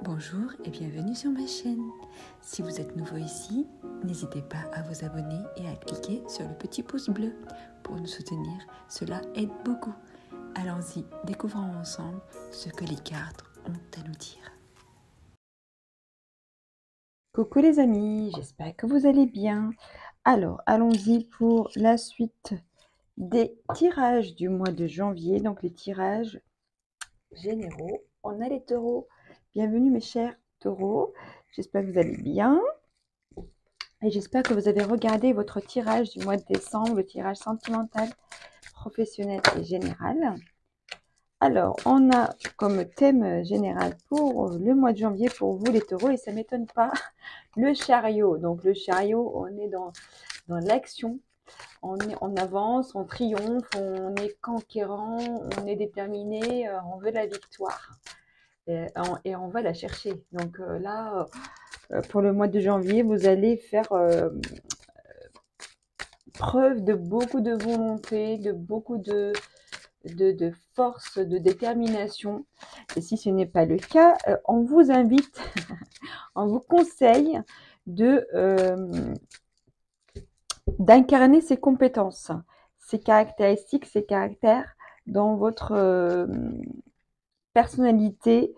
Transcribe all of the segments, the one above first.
Bonjour et bienvenue sur ma chaîne. Si vous êtes nouveau ici, n'hésitez pas à vous abonner et à cliquer sur le petit pouce bleu pour nous soutenir. Cela aide beaucoup. Allons-y, découvrons ensemble ce que les cartes ont à nous dire. Coucou les amis, j'espère que vous allez bien. Alors, allons-y pour la suite des tirages du mois de janvier. Donc, les tirages généraux. On a les taureaux. Bienvenue mes chers taureaux. J'espère que vous allez bien. Et j'espère que vous avez regardé votre tirage du mois de décembre, le tirage sentimental, professionnel et général. Alors, on a comme thème général pour le mois de janvier pour vous les taureaux, et ça ne m'étonne pas, le chariot. Donc le chariot, on est dans l'action, on avance, on triomphe, on est conquérant, on est déterminé, on veut la victoire. Et on va la chercher. Donc là, pour le mois de janvier, vous allez faire preuve de beaucoup de volonté, de beaucoup de force, de détermination. Et si ce n'est pas le cas, on vous invite, on vous conseille d'incarner ces compétences, ces caractéristiques, ces caractères dans votre personnalité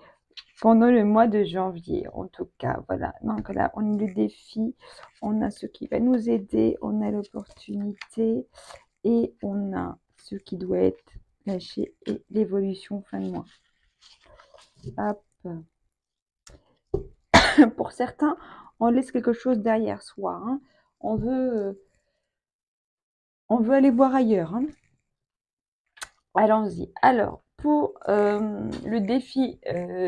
pendant le mois de janvier. En tout cas, voilà. Donc là, on a le défi, on a ce qui va nous aider, on a l'opportunité et on a ce qui doit être lâché et l'évolution fin de mois. Hop. Pour certains, on laisse quelque chose derrière soi. Hein. On veut aller voir ailleurs. Hein. Allons-y. Alors, pour le défi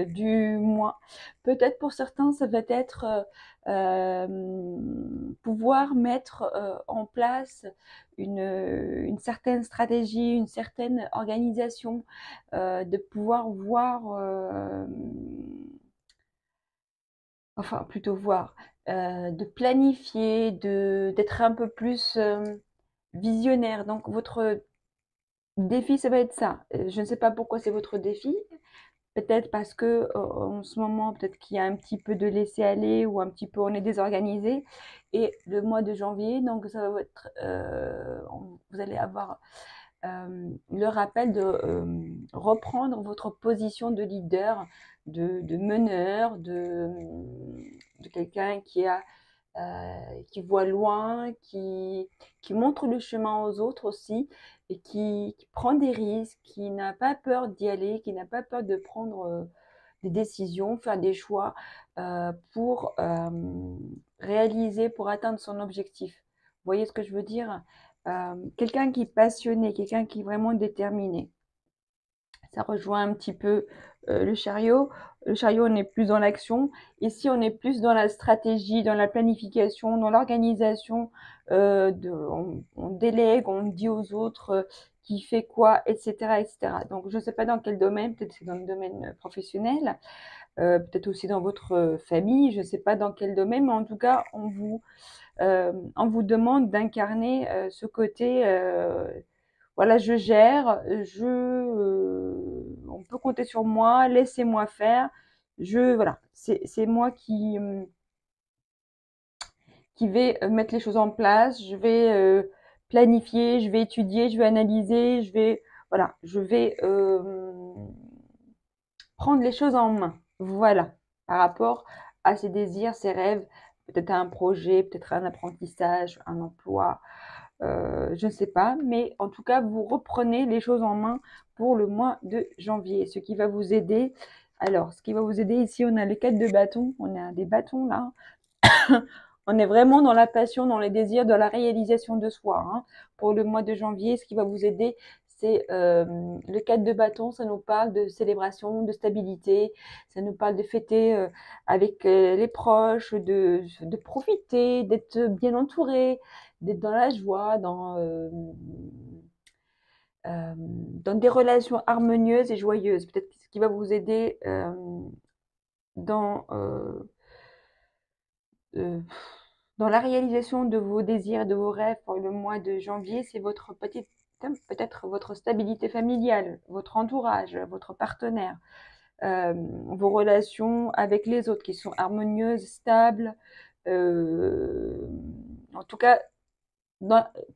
du mois, peut-être pour certains, ça va être pouvoir mettre en place une certaine stratégie, une certaine organisation, de pouvoir voir, enfin plutôt voir, de planifier, d'être un peu plus visionnaire. Donc votre défi, ça va être ça. Je ne sais pas pourquoi c'est votre défi. Peut-être parce que en ce moment, peut-être qu'il y a un petit peu de laisser-aller ou un petit peu on est désorganisé. Et le mois de janvier, donc ça va être, vous allez avoir le rappel de reprendre votre position de leader, de meneur, de quelqu'un qui voit loin, qui montre le chemin aux autres aussi, et qui prend des risques, qui n'a pas peur d'y aller, qui n'a pas peur de prendre des décisions, faire des choix pour réaliser, pour atteindre son objectif. Vous voyez ce que je veux dire? Quelqu'un qui est passionné, quelqu'un qui est vraiment déterminé. Ça rejoint un petit peu le chariot. Le chariot, on est plus dans l'action. Ici, on est plus dans la stratégie, dans la planification, dans l'organisation. On délègue, on dit aux autres qui fait quoi, etc., etc. Donc, je ne sais pas dans quel domaine. Peut-être c'est dans le domaine professionnel, peut-être aussi dans votre famille. Je ne sais pas dans quel domaine, mais en tout cas, on vous demande d'incarner ce côté. Voilà, je gère, on peut compter sur moi, laissez-moi faire. Voilà, c'est moi qui vais mettre les choses en place, je vais planifier, je vais étudier, je vais analyser, voilà, je vais prendre les choses en main. Voilà, par rapport à ses désirs, ses rêves, peut-être un projet, peut-être un apprentissage, un emploi, je ne sais pas, mais en tout cas, vous reprenez les choses en main pour le mois de janvier. Ce qui va vous aider, alors, ce qui va vous aider ici, on a les 4 de bâtons, on a des bâtons là. On est vraiment dans la passion, dans les désirs, dans la réalisation de soi. Hein. Pour le mois de janvier, ce qui va vous aider, c'est le 4 de bâton, ça nous parle de célébration, de stabilité, ça nous parle de fêter avec les proches, de profiter, d'être bien entouré, d'être dans la joie, dans des relations harmonieuses et joyeuses. Peut-être ce qui va vous aider dans euh, dans la réalisation de vos désirs, de vos rêves pour le mois de janvier, c'est peut-être votre stabilité familiale, votre entourage, votre partenaire. vos relations avec les autres qui sont harmonieuses, stables. En tout cas,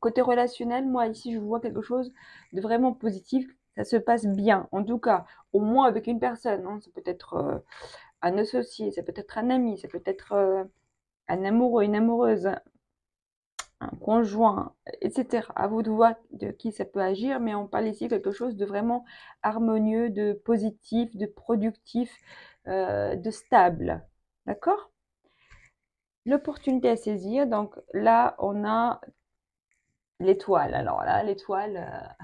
côté relationnel, moi ici je vois quelque chose de vraiment positif. Ça se passe bien, en tout cas, au moins avec une personne, hein. Ça peut être un associé, ça peut être un ami, ça peut être un amoureux, une amoureuse, un conjoint, etc. À vous de voir de qui ça peut agir, mais on parle ici de quelque chose de vraiment harmonieux, de positif, de productif, de stable. D'accord? L'opportunité à saisir, donc là, on a l'étoile. Alors là, l'étoile,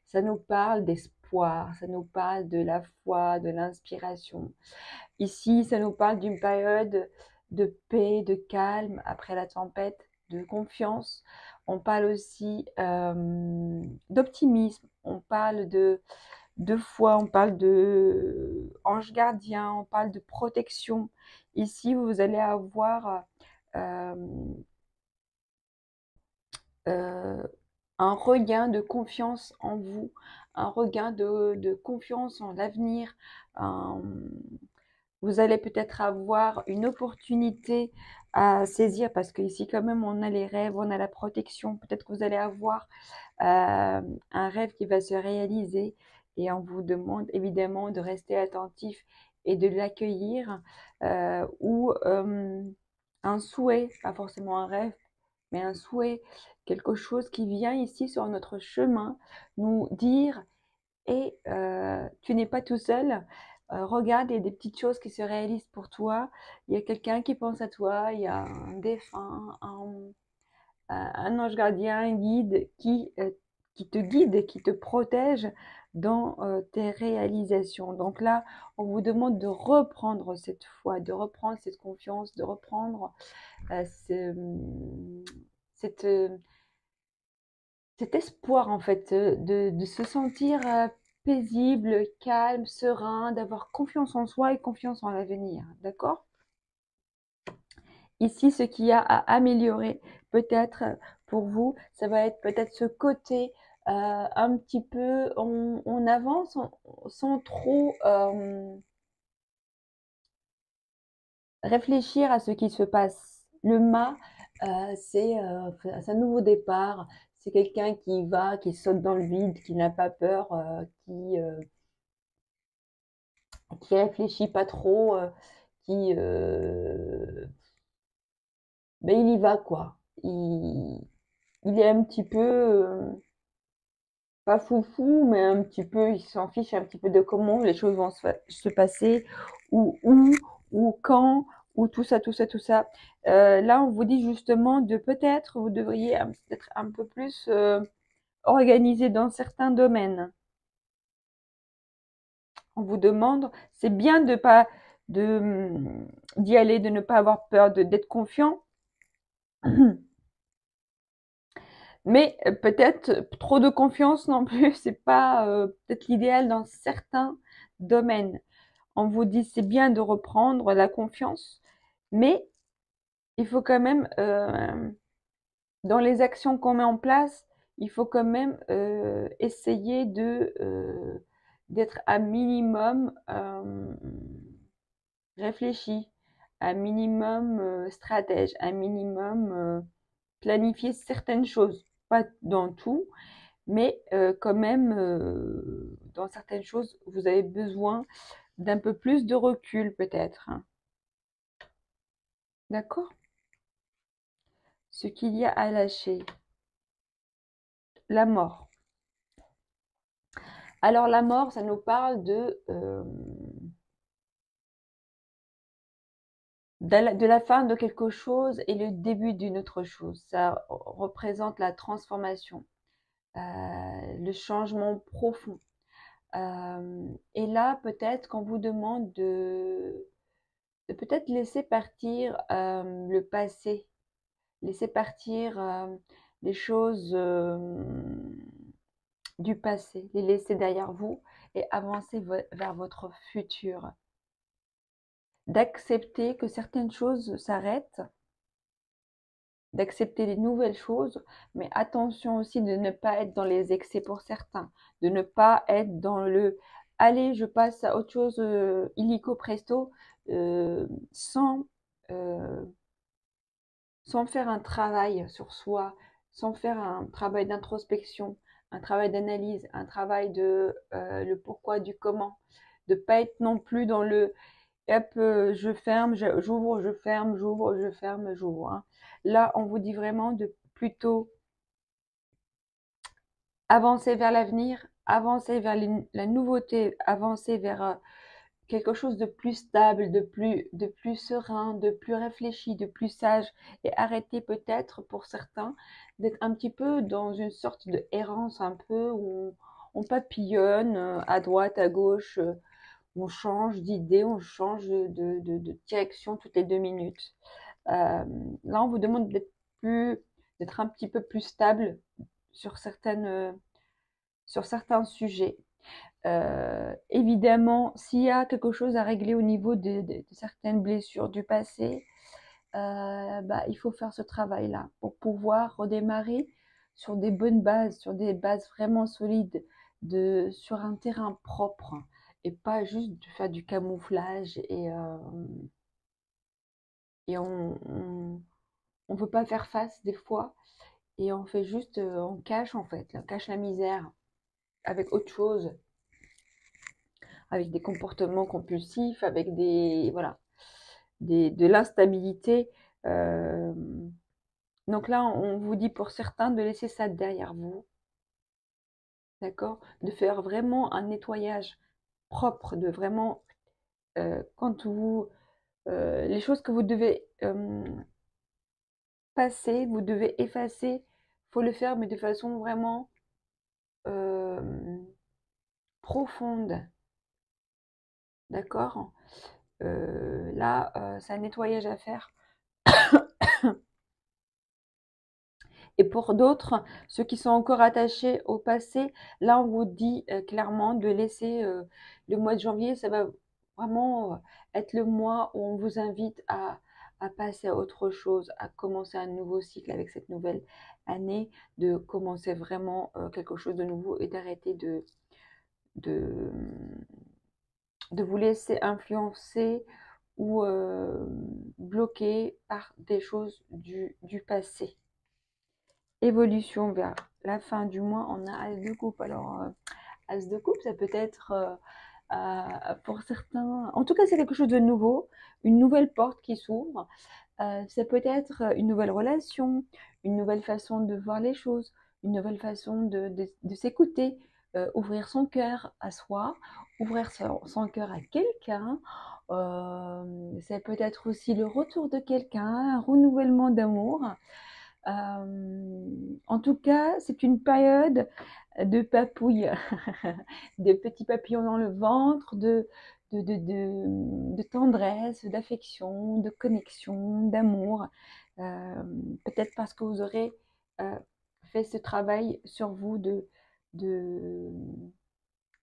ça nous parle d'espoir, ça nous parle de la foi, de l'inspiration. Ici, ça nous parle d'une période de paix, de calme après la tempête, de confiance. On parle aussi d'optimisme, on parle de foi, on parle de ange gardien, on parle de protection. Ici, vous allez avoir euh, euh, un regain de confiance en vous, un regain de confiance en l'avenir. Vous allez peut-être avoir une opportunité à saisir parce qu'ici quand même on a les rêves, on a la protection. Peut-être que vous allez avoir un rêve qui va se réaliser et on vous demande évidemment de rester attentif et de l'accueillir ou un souhait, pas forcément un rêve, mais un souhait, quelque chose qui vient ici sur notre chemin nous dire et tu n'es pas tout seul. Regarde, il y a des petites choses qui se réalisent pour toi. Il y a quelqu'un qui pense à toi, il y a un défunt, un ange gardien, un guide qui te guide, qui te protège dans tes réalisations. Donc là, on vous demande de reprendre cette foi, de reprendre cette confiance, de reprendre cette, cet espoir en fait de se sentir paisible, calme, serein, d'avoir confiance en soi et confiance en l'avenir. D'accord? Ici, ce qu'il y a à améliorer peut-être pour vous, ça va être peut-être ce côté un petit peu, on avance sans trop réfléchir à ce qui se passe. Le mât, c'est un nouveau départ. C'est quelqu'un qui va, qui saute dans le vide, qui n'a pas peur, qui réfléchit pas trop, qui, ben il y va quoi. Il est un petit peu, pas foufou, mais un petit peu, il s'en fiche un petit peu de comment les choses vont se passer, ou où, ou quand, ou tout ça, tout ça, tout ça. Là, on vous dit justement de peut-être, vous devriez être un peu plus organisé dans certains domaines. On vous demande, c'est bien de pas d'y aller, de ne pas avoir peur, d'être confiant, mais peut-être trop de confiance non plus, c'est pas peut-être l'idéal dans certains domaines. On vous dit c'est bien de reprendre la confiance, mais il faut quand même, dans les actions qu'on met en place, il faut quand même essayer d'être un minimum réfléchi, un minimum stratège, un minimum planifier certaines choses, pas dans tout, mais quand même dans certaines choses, vous avez besoin d'un peu plus de recul peut-être, hein. D'accord? Ce qu'il y a à lâcher, la mort. Alors la mort, ça nous parle de la fin de quelque chose et le début d'une autre chose. Ça représente la transformation, le changement profond. Et là, peut-être qu'on vous demande de peut-être laisser partir le passé, laisser partir les choses du passé, les laisser derrière vous et avancer vers votre futur. D'accepter que certaines choses s'arrêtent, d'accepter les nouvelles choses, mais attention aussi de ne pas être dans les excès pour certains, de ne pas être dans le allez, je passe à autre chose, illico presto, sans, sans faire un travail sur soi, sans faire un travail d'introspection, un travail d'analyse, un travail de le pourquoi du comment, de pas être non plus dans le hop, je ferme, j'ouvre, je ferme, j'ouvre, je ferme, j'ouvre, hein. Là, on vous dit vraiment de plutôt avancer vers l'avenir, avancer vers la nouveauté, avancer vers quelque chose de plus stable, de plus serein, de plus réfléchi, de plus sage, et arrêter peut-être pour certains d'être un petit peu dans une sorte de errance un peu où on papillonne à droite, à gauche, on change d'idée, on change de direction toutes les 2 minutes. Là, on vous demande d'être un petit peu plus stable sur sur certains sujets. Évidemment, s'il y a quelque chose à régler au niveau de certaines blessures du passé, bah, il faut faire ce travail-là pour pouvoir redémarrer sur des bonnes bases, sur des bases vraiment solides, sur un terrain propre et pas juste de faire du camouflage et on veut pas faire face des fois et on fait juste, on cache en fait, on cache la misère avec autre chose, avec des comportements compulsifs, avec voilà, de l'instabilité. Euh, donc là, on vous dit pour certains de laisser ça derrière vous, d'accord? De faire vraiment un nettoyage propre, de vraiment, quand les choses que vous devez passer, vous devez effacer, faut le faire, mais de façon vraiment euh, profonde, d'accord? Là, c'est un nettoyage à faire. Et pour d'autres, ceux qui sont encore attachés au passé, là, on vous dit clairement de laisser le mois de janvier, ça va vraiment être le mois où on vous invite à passer à autre chose, à commencer un nouveau cycle avec cette nouvelle année, de commencer vraiment quelque chose de nouveau et d'arrêter de, de vous laisser influencer ou bloquer par des choses du passé. Évolution vers la fin du mois, on a As de coupe. Alors, As de coupe, ça peut être pour certains, en tout cas, c'est quelque chose de nouveau, une nouvelle porte qui s'ouvre. Ça peut être une nouvelle relation, une nouvelle façon de voir les choses, une nouvelle façon de s'écouter, ouvrir son cœur à soi, ouvrir son cœur à quelqu'un. Ça peut être aussi le retour de quelqu'un, un renouvellement d'amour. En tout cas, c'est une période de papouille, de petits papillons dans le ventre, de tendresse, d'affection, de connexion, d'amour. Peut-être parce que vous aurez fait ce travail sur vous de, de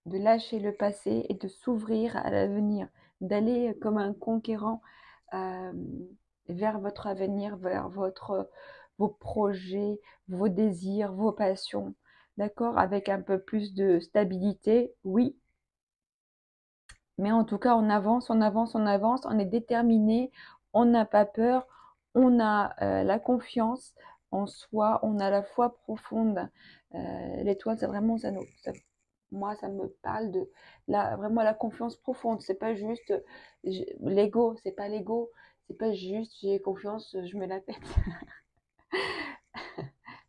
lâcher le passé et de s'ouvrir à l'avenir, d'aller comme un conquérant euh, vers votre avenir, vers vos projets, vos désirs, vos passions, d'accord? Avec un peu plus de stabilité, oui, mais en tout cas, on avance, on avance, on avance, on est déterminé, on n'a pas peur, on a la confiance en soi, on a la foi profonde. L'étoile, c'est vraiment moi, ça me parle de vraiment la confiance profonde. C'est pas juste l'ego, c'est pas l'ego, c'est pas juste j'ai confiance, je me la pète.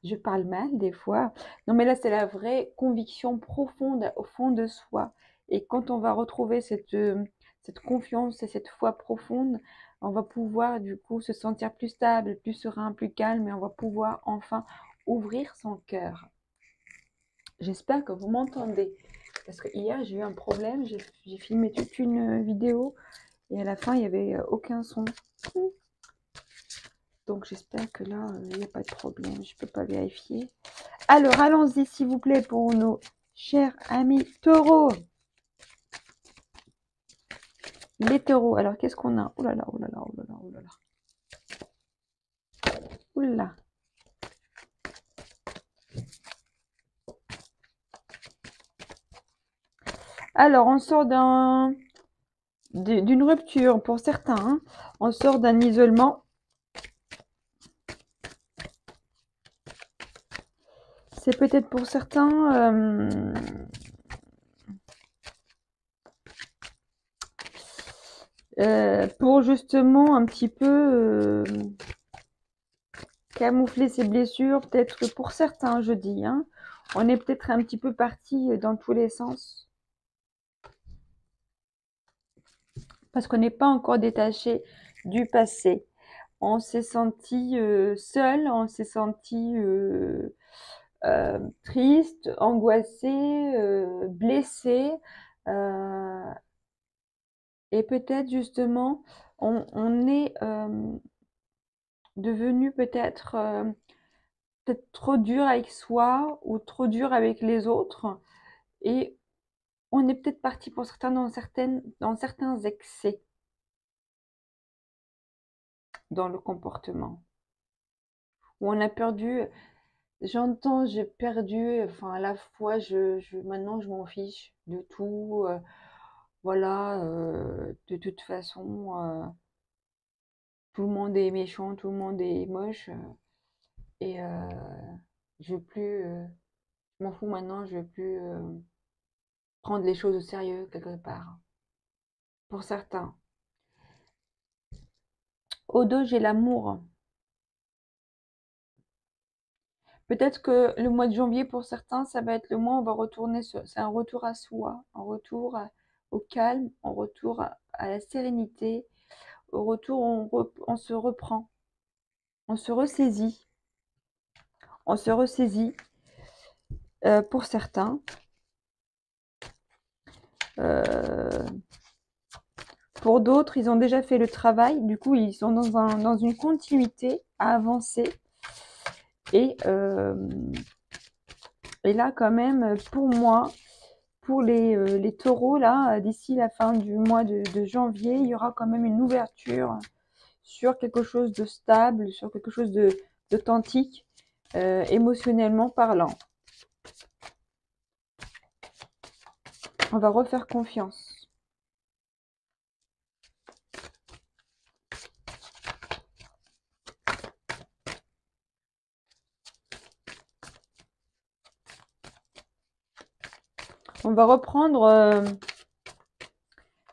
Je parle mal des fois. Non, mais là, c'est la vraie conviction profonde au fond de soi. Et quand on va retrouver cette confiance et cette foi profonde, on va pouvoir du coup se sentir plus stable, plus serein, plus calme, et on va pouvoir enfin ouvrir son cœur. J'espère que vous m'entendez. Parce que hier, j'ai eu un problème, j'ai filmé toute une vidéo et à la fin, il n'y avait aucun son. Donc j'espère que là, il n'y a pas de problème, je ne peux pas vérifier. Alors, allons-y, s'il vous plaît, pour nos chers amis taureaux. Les taureaux. Alors, qu'est-ce qu'on a? Oh là là, oh là là, oh là là, oh là là. Oh là là. Alors, on sort d'une rupture pour certains, hein. On sort d'un isolement. C'est peut-être pour certains pour justement un petit peu camoufler ses blessures, peut-être que pour certains, je dis, hein, on est peut-être un petit peu parti dans tous les sens. Parce qu'on n'est pas encore détaché du passé. On s'est senti seul, on s'est senti triste, angoissé, blessé. euh, et peut-être justement, on est devenu peut-être trop dur avec soi ou trop dur avec les autres. Et on est peut-être parti pour certains dans certains excès dans le comportement. Où on a perdu, j'entends, j'ai perdu, enfin à la fois, maintenant je m'en fiche de tout. Voilà, de toute façon, tout le monde est méchant, tout le monde est moche. Et je veux plus, je m'en fous maintenant, je veux plus prendre les choses au sérieux quelque part. Pour certains. Au dos, j'ai l'amour. Peut-être que le mois de janvier, pour certains, ça va être le mois où on va retourner c'est un retour à soi, un retour au calme, un retour à la sérénité, au retour où on se reprend, on se ressaisit, on se ressaisit pour certains. Euh, pour d'autres, ils ont déjà fait le travail, du coup, ils sont dans une continuité à avancer. Et, et là, quand même, pour moi, pour les taureaux, là, d'ici la fin du mois de janvier, il y aura quand même une ouverture sur quelque chose de stable, sur quelque chose d'authentique, émotionnellement parlant. On va refaire confiance. On va reprendre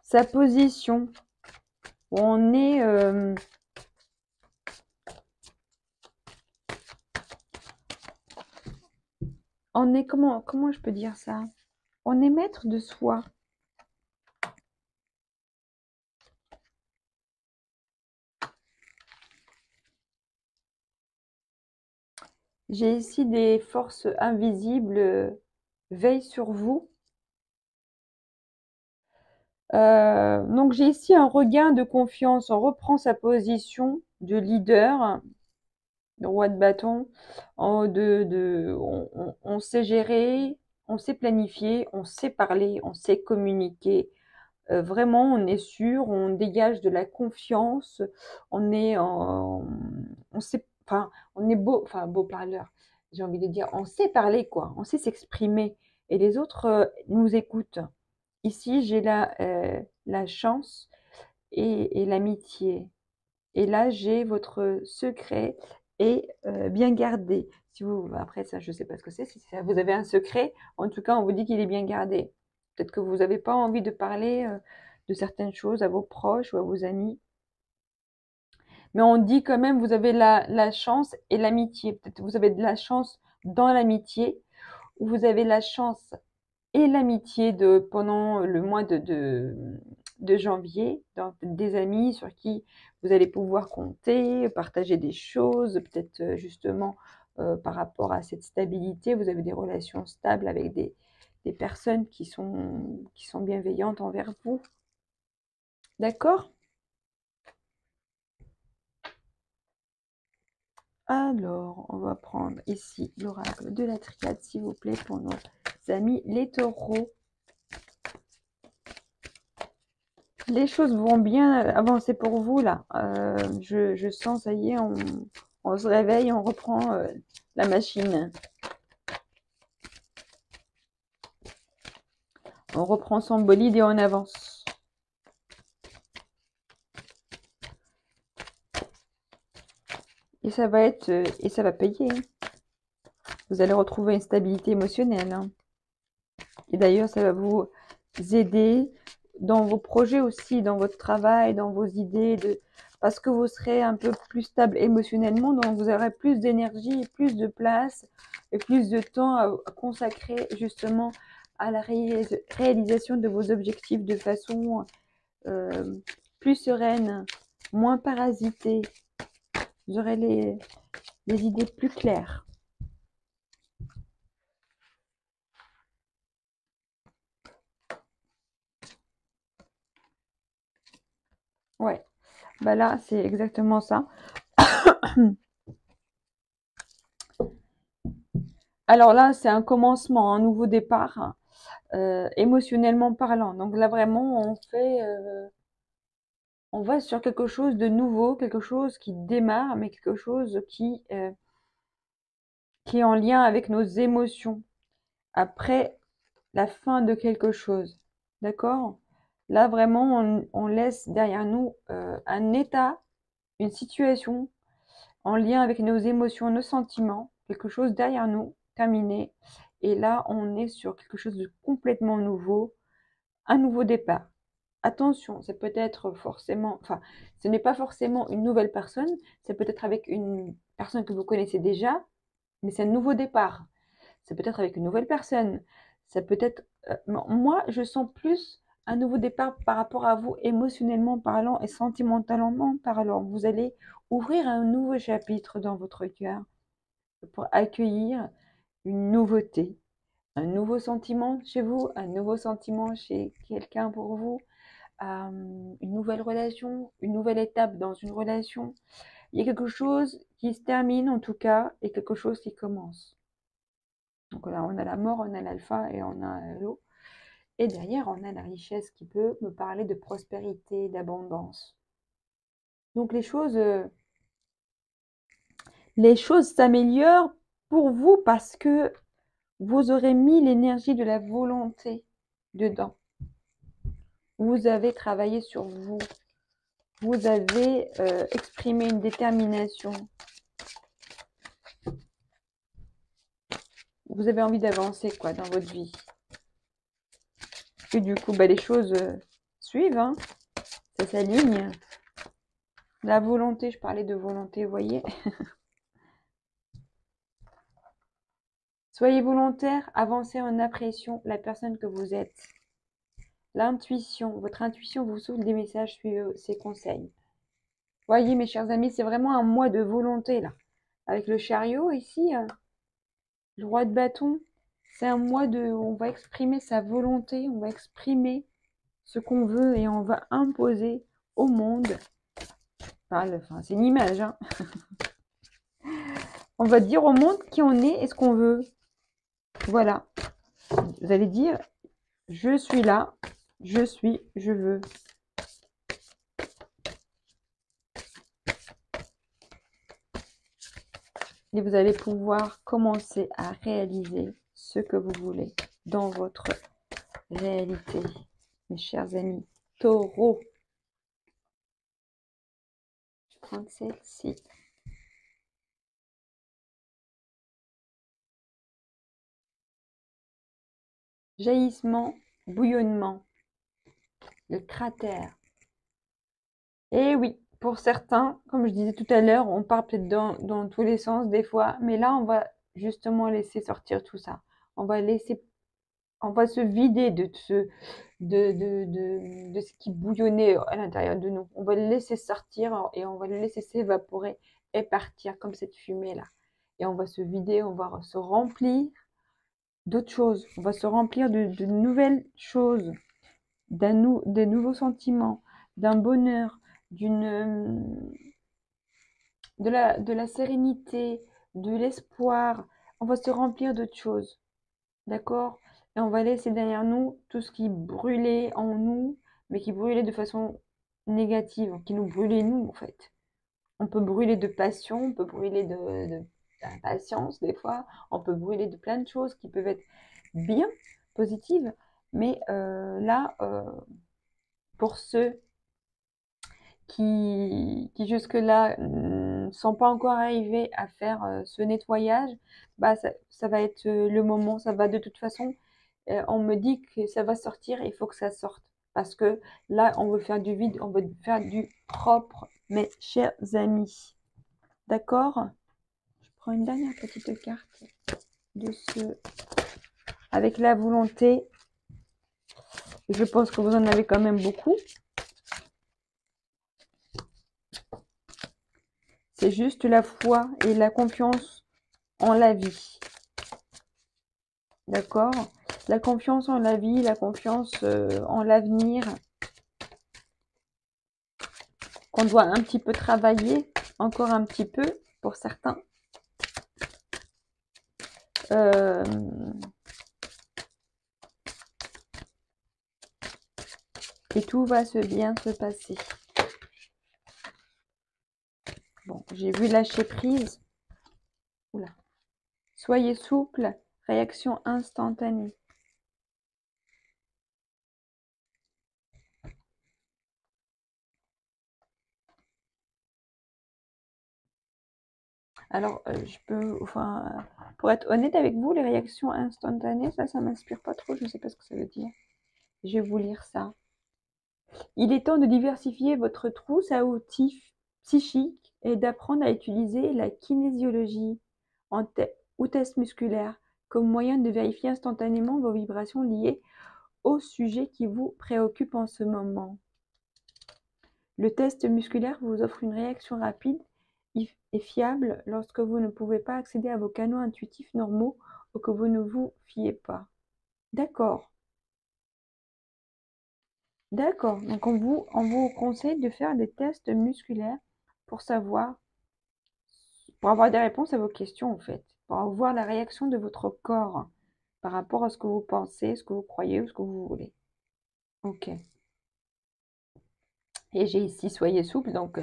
sa position. On est comment je peux dire ça? On est maître de soi. J'ai ici des forces invisibles veillent sur vous. Donc j'ai ici un regain de confiance. On reprend sa position de leader, de roi de bâton. On sait gérer, on sait planifier, on sait parler, on sait communiquer. Vraiment, on est sûr, on dégage de la confiance, on sait, enfin, on est beau parleur, j'ai envie de dire, on sait parler, quoi, on sait s'exprimer, et les autres nous écoutent. Ici, j'ai la chance et l'amitié. Et là, j'ai votre secret et bien gardé. Si vous, après ça, je ne sais pas ce que c'est. Si vous avez un secret, en tout cas, on vous dit qu'il est bien gardé. Peut-être que vous n'avez pas envie de parler de certaines choses à vos proches ou à vos amis. Mais on dit quand même, vous avez la chance et l'amitié. Peut-être que vous avez de la chance dans l'amitié, ou vous avez la chance et l'amitié pendant le mois de janvier, des amis sur qui vous allez pouvoir compter, partager des choses, peut-être justement par rapport à cette stabilité, vous avez des relations stables avec des personnes qui sont bienveillantes envers vous. D'accord? Alors, on va prendre ici l'oracle de la triade, s'il vous plaît, pour nos amis les taureaux. Les choses vont bien avancer pour vous là. Je sens, ça y est, on se réveille, on reprend la machine. On reprend son bolide et on avance. Et ça va être, et ça va payer, hein. Vous allez retrouver une stabilité émotionnelle, hein. Et d'ailleurs, ça va vous aider dans vos projets aussi, dans votre travail, dans vos idées, parce que vous serez un peu plus stable émotionnellement, donc vous aurez plus d'énergie, plus de place et plus de temps à consacrer justement à la réalisation de vos objectifs de façon plus sereine, moins parasitée. Vous aurez les idées plus claires. Ouais, bah là, c'est exactement ça. Alors là, c'est un commencement, un nouveau départ, émotionnellement parlant. Donc là, vraiment, on va sur quelque chose de nouveau, quelque chose qui démarre, mais quelque chose qui est en lien avec nos émotions. Après la fin de quelque chose. D'accord? Là, vraiment, on laisse derrière nous un état, une situation en lien avec nos émotions, nos sentiments, quelque chose derrière nous, terminé. Et là, on est sur quelque chose de complètement nouveau, un nouveau départ. Attention, c'est peut-être forcément, enfin, ce n'est pas forcément une nouvelle personne, c'est peut-être avec une personne que vous connaissez déjà, mais c'est un nouveau départ. C'est peut-être avec une nouvelle personne. Ça peut être, moi, je sens plus un nouveau départ par rapport à vous, émotionnellement parlant et sentimentalement parlant. Vous allez ouvrir un nouveau chapitre dans votre cœur pour accueillir une nouveauté, un nouveau sentiment chez vous, un nouveau sentiment chez quelqu'un pour vous, une nouvelle relation, une nouvelle étape dans une relation. Il y a quelque chose qui se termine en tout cas et quelque chose qui commence. Donc là, on a la mort, on a l'alpha et on a l'eau. Et derrière, on a la richesse qui peut me parler de prospérité, d'abondance. Donc les choses s'améliorent pour vous parce que vous aurez mis l'énergie de la volonté dedans. Vous avez travaillé sur vous. Vous avez exprimé une détermination. Vous avez envie d'avancer quoi dans votre vie. Et du coup, bah, les choses suivent, hein. Ça s'aligne. La volonté, je parlais de volonté, vous voyez. Soyez volontaire, avancez en appréciant la personne que vous êtes. L'intuition, votre intuition vous souffle des messages, suivez ses conseils. Voyez mes chers amis, c'est vraiment un mois de volonté là. Avec le chariot ici, le roi de bâton, c'est un mois on va exprimer sa volonté, on va exprimer ce qu'on veut et on va imposer au monde. Enfin, c'est une image, hein. On va dire au monde qui on est et ce qu'on veut. Voilà. Vous allez dire, je suis là, je suis, je veux. Et vous allez pouvoir commencer à réaliser ce que vous voulez dans votre réalité. Mes chers amis, taureau. Je prends celle-ci. Jaillissement, bouillonnement, le cratère. Et oui, pour certains, comme je disais tout à l'heure, on part peut-être dans tous les sens des fois, mais là, on va justement laisser sortir tout ça. On va se vider de ce qui bouillonnait à l'intérieur de nous. On va le laisser sortir et on va le laisser s'évaporer et partir comme cette fumée-là. Et on va se vider, on va se remplir d'autres choses. On va se remplir de nouvelles choses, des nouveaux sentiments, d'un bonheur, de la sérénité, de l'espoir. On va se remplir d'autres choses. D'accord? Et on va laisser derrière nous tout ce qui brûlait en nous, mais qui brûlait de façon négative, qui nous brûlait nous, en fait. On peut brûler de passion, on peut brûler d'impatience des fois, on peut brûler de plein de choses qui peuvent être bien positives, Mais là, pour ceux qui jusque-là ne sont pas encore arrivés à faire ce nettoyage, bah ça va être le moment, ça va de toute façon, on me dit que ça va sortir, il faut que ça sorte. Parce que là, on veut faire du vide, on veut faire du propre, mes chers amis. D'accord? Je prends une dernière petite carte de ce... Avec la volonté, je pense que vous en avez quand même beaucoup. C'est juste la foi et la confiance en la vie. D'accord? La confiance en la vie, la confiance en l'avenir, qu'on doit un petit peu travailler, encore un petit peu pour certains. Et tout va bien se passer. Bon, j'ai vu lâcher prise. Oula. Soyez souple, réaction instantanée. Alors, je peux, enfin, pour être honnête avec vous, les réactions instantanées, ça m'inspire pas trop. Je ne sais pas ce que ça veut dire. Je vais vous lire ça. Il est temps de diversifier votre trousse à outils psychiques et d'apprendre à utiliser la kinésiologie ou test musculaire comme moyen de vérifier instantanément vos vibrations liées au sujet qui vous préoccupe en ce moment. Le test musculaire vous offre une réaction rapide et fiable lorsque vous ne pouvez pas accéder à vos canaux intuitifs normaux ou que vous ne vous fiez pas. D'accord. D'accord. Donc on vous conseille de faire des tests musculaires pour savoir, pour avoir des réponses à vos questions en fait, pour avoir la réaction de votre corps par rapport à ce que vous pensez, ce que vous croyez ou ce que vous voulez. Ok. Et j'ai ici soyez souple, donc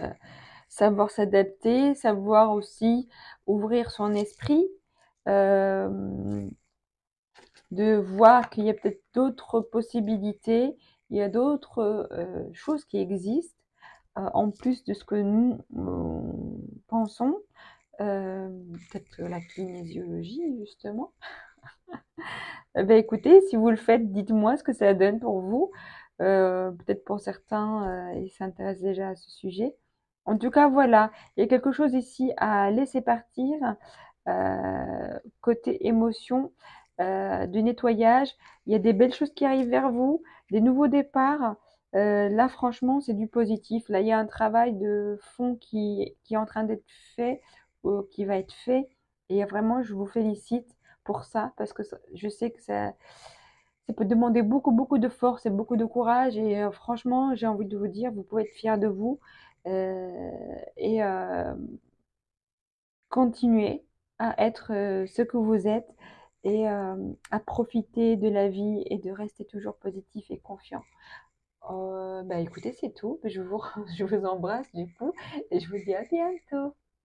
savoir s'adapter, savoir aussi ouvrir son esprit, de voir qu'il y a peut-être d'autres possibilités, il y a d'autres choses qui existent en plus de ce que nous pensons. Peut-être la kinésiologie, justement. Ben, écoutez, si vous le faites, dites-moi ce que ça donne pour vous. Peut-être pour certains, ils s'intéressent déjà à ce sujet. En tout cas, voilà, il y a quelque chose ici à laisser partir. Côté émotion, du nettoyage. Il y a des belles choses qui arrivent vers vous, des nouveaux départs. Là, franchement, c'est du positif. Là, il y a un travail de fond qui est en train d'être fait, qui va être fait. Et vraiment, je vous félicite pour ça, parce que je sais que ça peut demander beaucoup, beaucoup de force et beaucoup de courage. Et franchement, j'ai envie de vous dire, vous pouvez être fiers de vous et continuer à être ce que vous êtes et à profiter de la vie et de rester toujours positif et confiant. Bah écoutez, c'est tout. Je vous embrasse du coup et je vous dis à bientôt.